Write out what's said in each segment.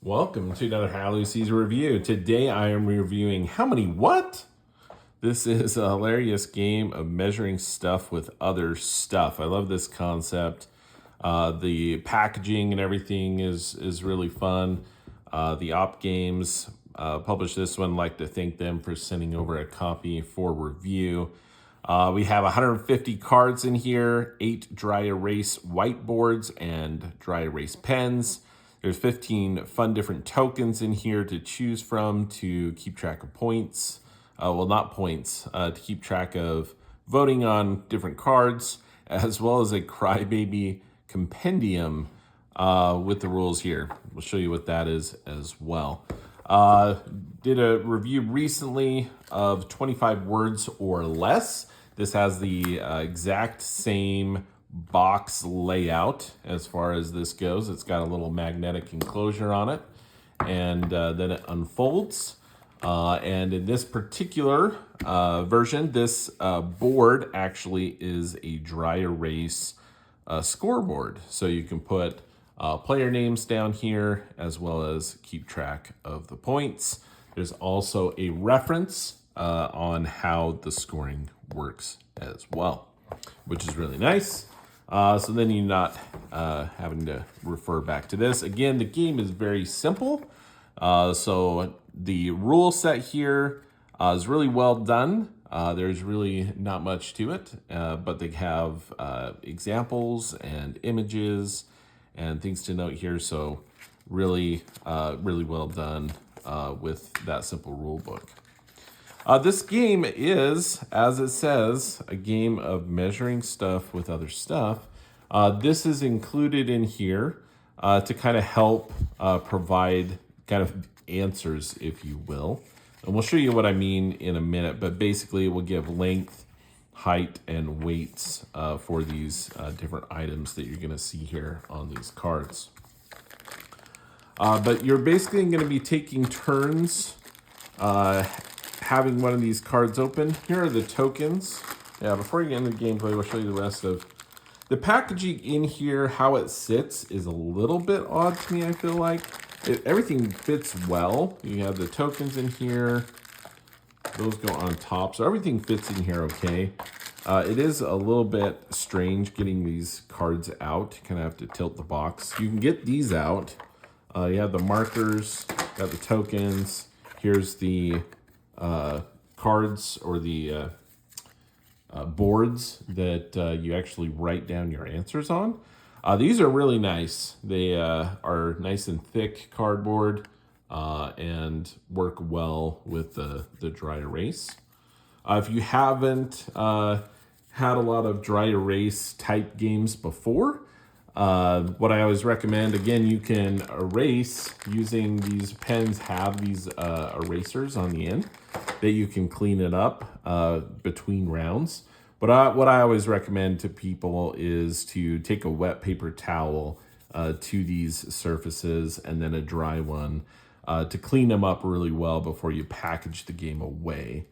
Welcome to another How Lucy's review. Today I am reviewing How Many What? This is a hilarious game of measuring stuff with other stuff. I love this concept. The packaging and everything is really fun. The Op Games published this one. I'd like to thank them for sending over a copy for review. We have 150 cards in here, 8 dry erase whiteboards and dry erase pens. There's 15 fun different tokens in here to choose from to keep track of points. Well, not points, to keep track of voting on different cards, as well as a crybaby compendium with the rules here. We'll show you what that is as well. Did a review recently of 25 words or less. This has the exact same box layout as far as this goes. It's got a little magnetic enclosure on it, and then it unfolds. And in this particular version, this board actually is a dry erase scoreboard. So you can put player names down here as well as keep track of the points. There's also a reference on how the scoring works as well, which is really nice. So then you're not having to refer back to this. Again, the game is very simple. So the rule set here is really well done. There's really not much to it, but they have examples and images and things to note here. So really, really well done with that simple rule book. This game is, as it says, a game of measuring stuff with other stuff. This is included in here to kind of help provide kind of answers, if you will. And we'll show you what I mean in a minute, but basically it will give length, height, and weights for these different items that you're going to see here on these cards. But you're basically going to be taking turns having one of these cards open. Here are the tokens. Yeah, before you get into the gameplay, we'll show you the rest of the packaging in here. How it sits is a little bit odd to me, I feel like. Everything fits well. You have the tokens in here. Those go on top, so everything fits in here okay. It is a little bit strange getting these cards out. You kind of have to tilt the box. You can get these out. You have the markers, got the tokens. Here's the cards or the boards that you actually write down your answers on. These are really nice. They are nice and thick cardboard and work well with the dry erase. If you haven't had a lot of dry erase type games before, what I always recommend, again, you can erase using these pens, have these erasers on the end that you can clean it up between rounds. But what I always recommend to people is to take a wet paper towel to these surfaces and then a dry one to clean them up really well before you package the game away.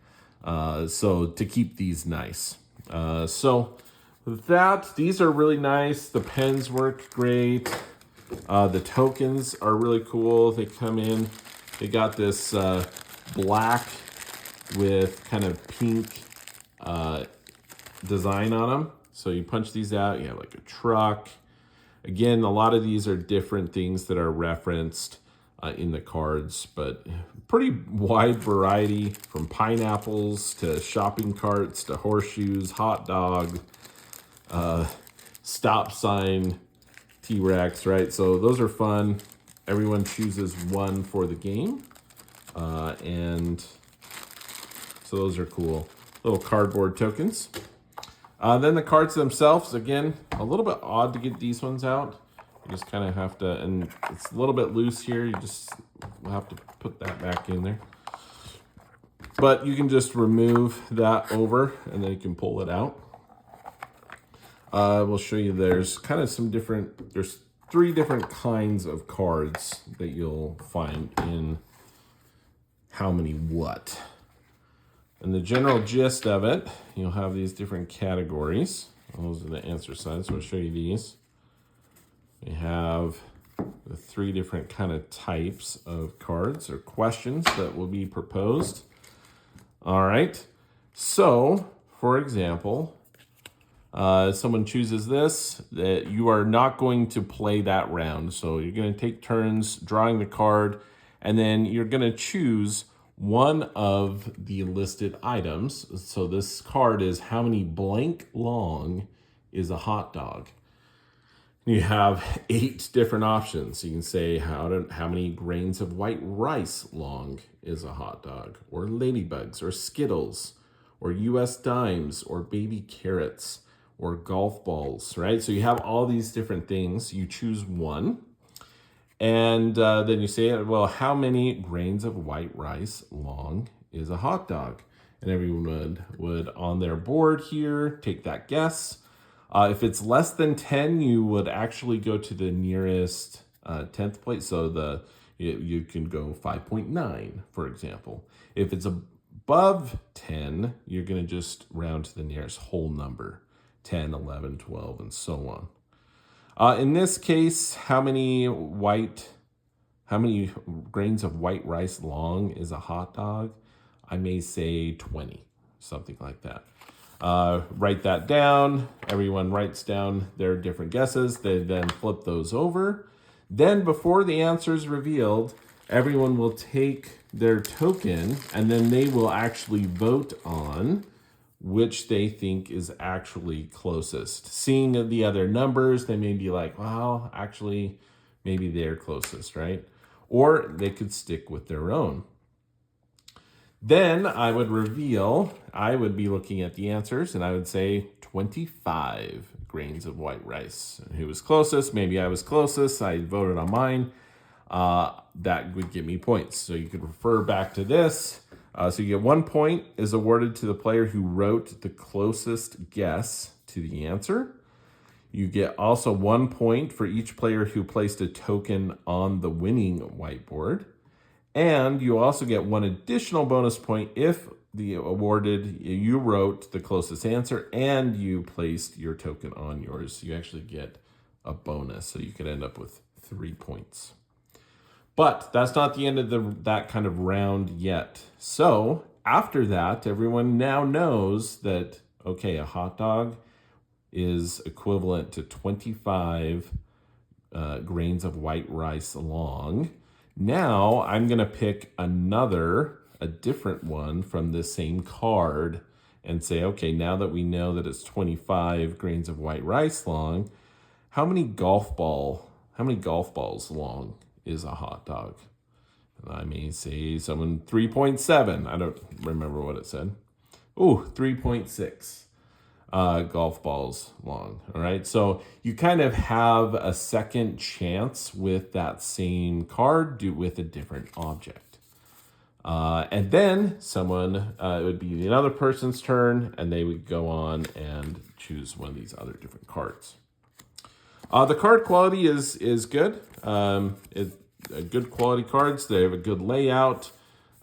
So to keep these nice. So with that, these are really nice. The pens work great. The tokens are really cool. They come in. They got this black with kind of pink design on them. So you punch these out, you have like a truck. Again, a lot of these are different things that are referenced in the cards, but pretty wide variety, from pineapples to shopping carts to horseshoes, hot dog, stop sign, T-Rex, right? So those are fun. Everyone chooses one for the game. And so those are cool. Little cardboard tokens. Then the cards themselves, again, a little bit odd to get these ones out. You just kind of have to, and it's a little bit loose here. You just have to put that back in there. But you can just remove that over and then you can pull it out. We'll show you there's kind of some different, there's 3 different kinds of cards that you'll find in How Many What. And the general gist of it, you'll have these different categories. Those are the answer signs, so I'll show you these. We have the 3 different kind of types of cards or questions that will be proposed. All right. So, for example, someone chooses this, that you are not going to play that round. So you're going to take turns drawing the card, and then you're going to choose one of the listed items. So this card is how many blank long is a hot dog? You have 8 different options. You can say how many grains of white rice long is a hot dog, or ladybugs, or Skittles, or US dimes, or baby carrots, or golf balls, right? So you have all these different things. You choose one, and then you say, well, how many grains of white rice long is a hot dog? And everyone would on their board here take that guess. If it's less than 10, you would actually go to the nearest 10th place. So you can go 5.9, for example. If it's above 10, you're going to just round to the nearest whole number, 10, 11, 12, and so on. In this case, how many grains of white rice long is a hot dog? I may say 20, something like that. Write that down. Everyone writes down their different guesses. They then flip those over. Then before the answer is revealed, everyone will take their token, and then they will actually vote on which they think is actually closest. Seeing the other numbers, they may be like, well, actually, maybe they're closest, right? Or they could stick with their own. Then I would be looking at the answers, and I would say 25 grains of white rice. Who was closest? Maybe I was closest. I voted on mine. That would give me points. So you could refer back to this. So you get 1 point is awarded to the player who wrote the closest guess to the answer. You get also 1 point for each player who placed a token on the winning whiteboard. And you also get 1 additional bonus point if you wrote the closest answer and you placed your token on yours. You actually get a bonus, so you could end up with 3 points. But that's not the end of that kind of round yet. So after that, everyone now knows that, okay, a hot dog is equivalent to 25 grains of white rice long. Now I'm going to pick a different one from the same card and say, okay, now that we know that it's 25 grains of white rice long, how many golf balls long is a hot dog? And I may say someone 3.7. I don't remember what it said. Ooh, 3.6. Golf balls long. All right. So you kind of have a second chance with that same card with a different object. And then it would be another person's turn, and they would go on and choose one of these other different cards. The card quality is good. Good quality cards. They have a good layout.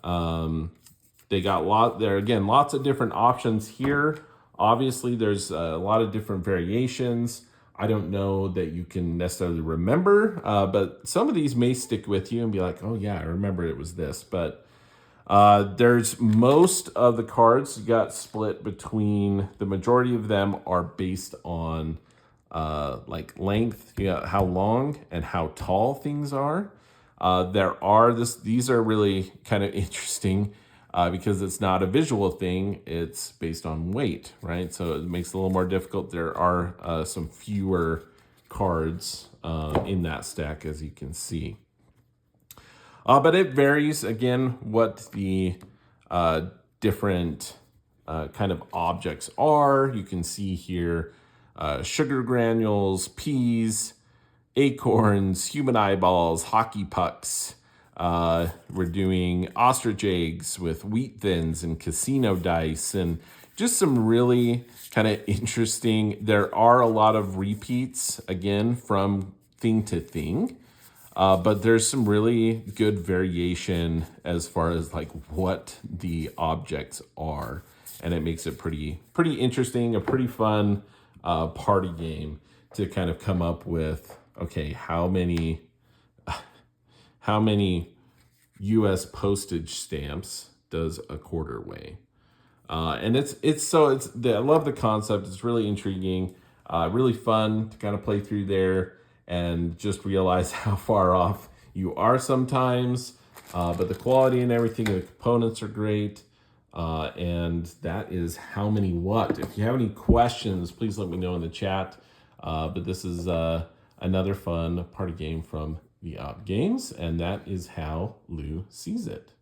They got lots of different options here. Obviously, there's a lot of different variations. I don't know that you can necessarily remember, but some of these may stick with you and be like, oh yeah, I remember it was this. But there's most of the cards got split between, the majority of them are based on like length, how long and how tall things are. These are really kind of interesting. Because it's not a visual thing, it's based on weight, right? So it makes it a little more difficult. There are some fewer cards in that stack, as you can see. But it varies, again, what the different kind of objects are. You can see here sugar granules, peas, acorns, human eyeballs, hockey pucks. We're doing ostrich eggs with wheat thins and casino dice, and just some really kind of interesting. There are a lot of repeats, again, from thing to thing, but there's some really good variation as far as like what the objects are, and it makes it pretty interesting, a pretty fun party game to kind of come up with, okay, how many how many U.S. postage stamps does a quarter weigh? And I love the concept. It's really intriguing, really fun to kind of play through there and just realize how far off you are sometimes. But the quality and everything, the components are great. And that is how many what. If you have any questions, please let me know in the chat. But this is another fun party game from the Games, and that is how Lou sees it.